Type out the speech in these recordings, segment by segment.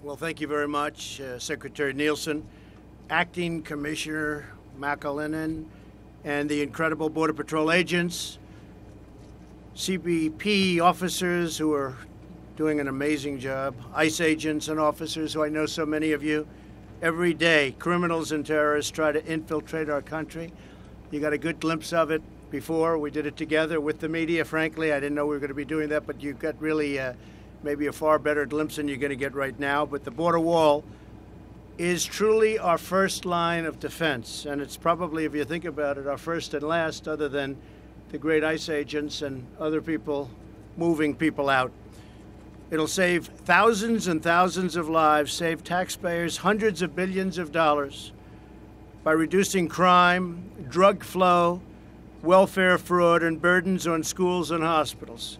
Well, thank you very much, Secretary Nielsen, Acting Commissioner McAleenan, and the incredible Border Patrol agents, CBP officers who are doing an amazing job, ICE agents and officers who I know so many of you. Every day, criminals and terrorists try to infiltrate our country. You got a good glimpse of it before. We did it together with the media. Frankly, I didn't know we were going to be doing that, but you got really maybe a far better glimpse than you're going to get right now. But the border wall is truly our first line of defense. And it's probably, if you think about it, our first and last, other than the great ICE agents and other people moving people out. It'll save thousands and thousands of lives, save taxpayers hundreds of billions of dollars by reducing crime, drug flow, welfare fraud, and burdens on schools and hospitals.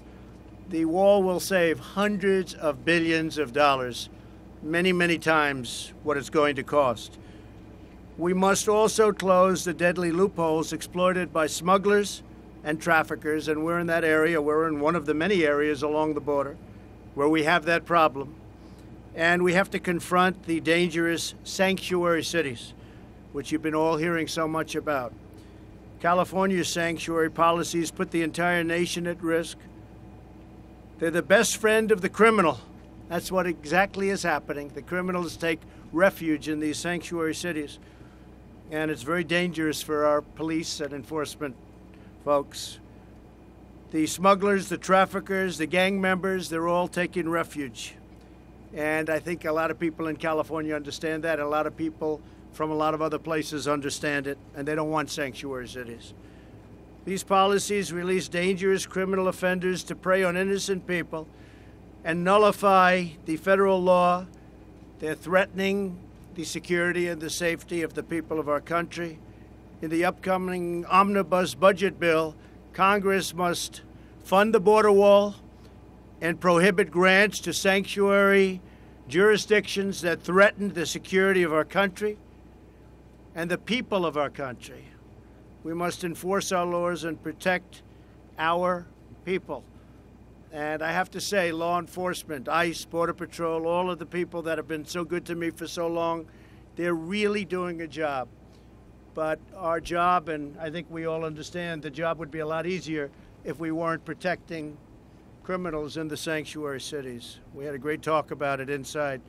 The wall will save hundreds of billions of dollars, many, many times what it's going to cost. We must also close the deadly loopholes exploited by smugglers and traffickers, and we're in that area. We're in one of the many areas along the border where we have that problem. And we have to confront the dangerous sanctuary cities, which you've been all hearing so much about. California's sanctuary policies put the entire nation at risk. They're the best friend of the criminal. That's what exactly is happening. The criminals take refuge in these sanctuary cities. And it's very dangerous for our police and enforcement folks. The smugglers, the traffickers, the gang members, they're all taking refuge. And I think a lot of people in California understand that. A lot of people from a lot of other places understand it, and they don't want sanctuary cities. These policies release dangerous criminal offenders to prey on innocent people and nullify the federal law. They're threatening the security and the safety of the people of our country. In the upcoming omnibus budget bill, Congress must fund the border wall and prohibit grants to sanctuary jurisdictions that threaten the security of our country and the people of our country. We must enforce our laws and protect our people. And I have to say, law enforcement, ICE, Border Patrol, all of the people that have been so good to me for so long, they're really doing a job. But our job, and I think we all understand, the job would be a lot easier if we weren't protecting criminals in the sanctuary cities. We had a great talk about it inside.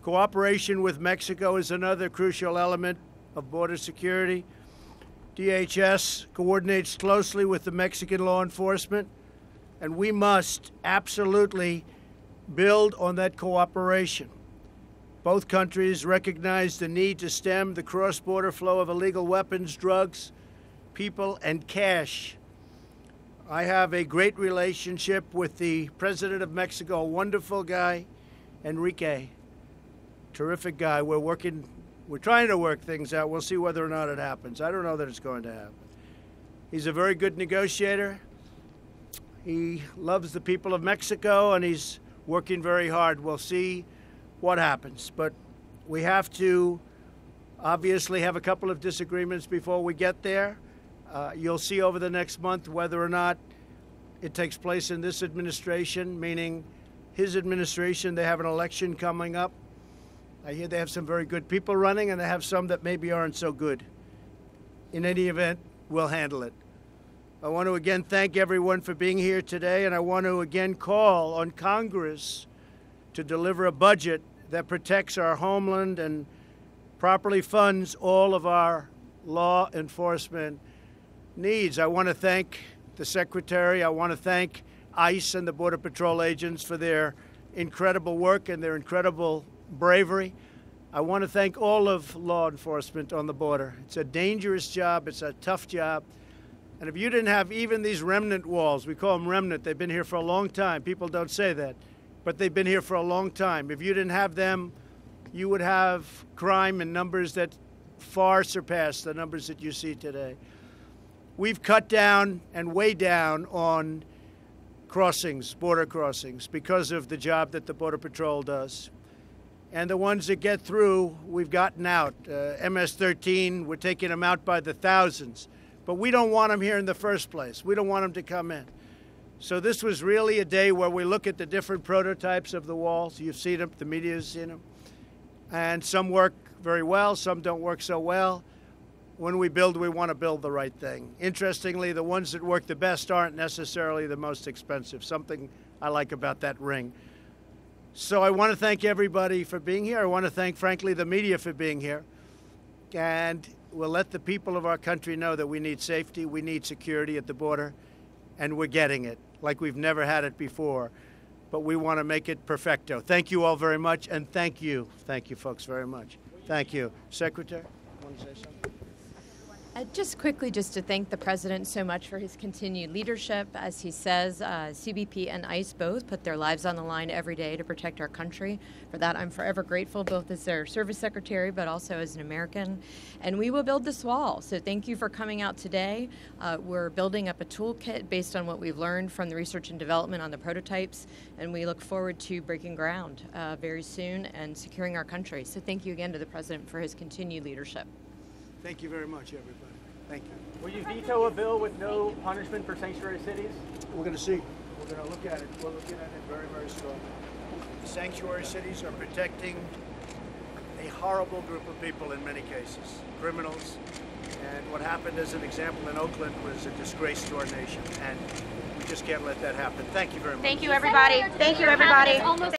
Cooperation with Mexico is another crucial element of border security. DHS coordinates closely with the Mexican law enforcement, and we must absolutely build on that cooperation. Both countries recognize the need to stem the cross-border flow of illegal weapons, drugs, people, and cash. I have a great relationship with the President of Mexico, a wonderful guy, Enrique. Terrific guy. We're trying to work things out. We'll see whether or not it happens. I don't know that it's going to happen. He's a very good negotiator. He loves the people of Mexico, and he's working very hard. We'll see what happens. But we have to obviously have a couple of disagreements before we get there. You'll see over the next month whether or not it takes place in this administration, meaning his administration. They have an election coming up. I hear they have some very good people running, and they have some that maybe aren't so good. In any event, we'll handle it. I want to again thank everyone for being here today, and I want to again call on Congress to deliver a budget that protects our homeland and properly funds all of our law enforcement needs. I want to thank the Secretary. I want to thank ICE and the Border Patrol agents for their incredible work and their incredible bravery. I want to thank all of law enforcement on the border. It's a dangerous job. It's a tough job. And if you didn't have even these remnant walls, we call them remnant, they've been here for a long time. People don't say that, but they've been here for a long time. If you didn't have them, you would have crime in numbers that far surpass the numbers that you see today. We've cut down and way down on crossings, border crossings, because of the job that the Border Patrol does. And the ones that get through, we've gotten out. MS-13, we're taking them out by the thousands. But we don't want them here in the first place. We don't want them to come in. So this was really a day where we look at the different prototypes of the walls. You've seen them, the media has seen them. And some work very well, some don't work so well. When we build, we want to build the right thing. Interestingly, the ones that work the best aren't necessarily the most expensive, something I like about that ring. So I want to thank everybody for being here. I want to thank, frankly, the media for being here. And we'll let the people of our country know that we need safety, we need security at the border, and we're getting it like we've never had it before. But we want to make it perfecto. Thank you all very much, and thank you folks very much. Thank you. Secretary, want to say something? Just quickly, just to thank the President so much for his continued leadership. As he says, CBP and ICE both put their lives on the line every day to protect our country. For that, I'm forever grateful, both as their service secretary, but also as an American. And we will build this wall. So thank you for coming out today. We're building up a toolkit based on what we've learned from the research and development on the prototypes. And we look forward to breaking ground very soon and securing our country. So thank you again to the President for his continued leadership. Thank you very much, everybody. Thank you. Will you veto a bill with no punishment for sanctuary cities? We're going to see. We're going to look at it. We're looking at it very, very strongly. Sanctuary cities are protecting a horrible group of people in many cases, criminals. And what happened, as an example, in Oakland was a disgrace to our nation. And we just can't let that happen. Thank you very much. Thank you, everybody. Thank you, everybody.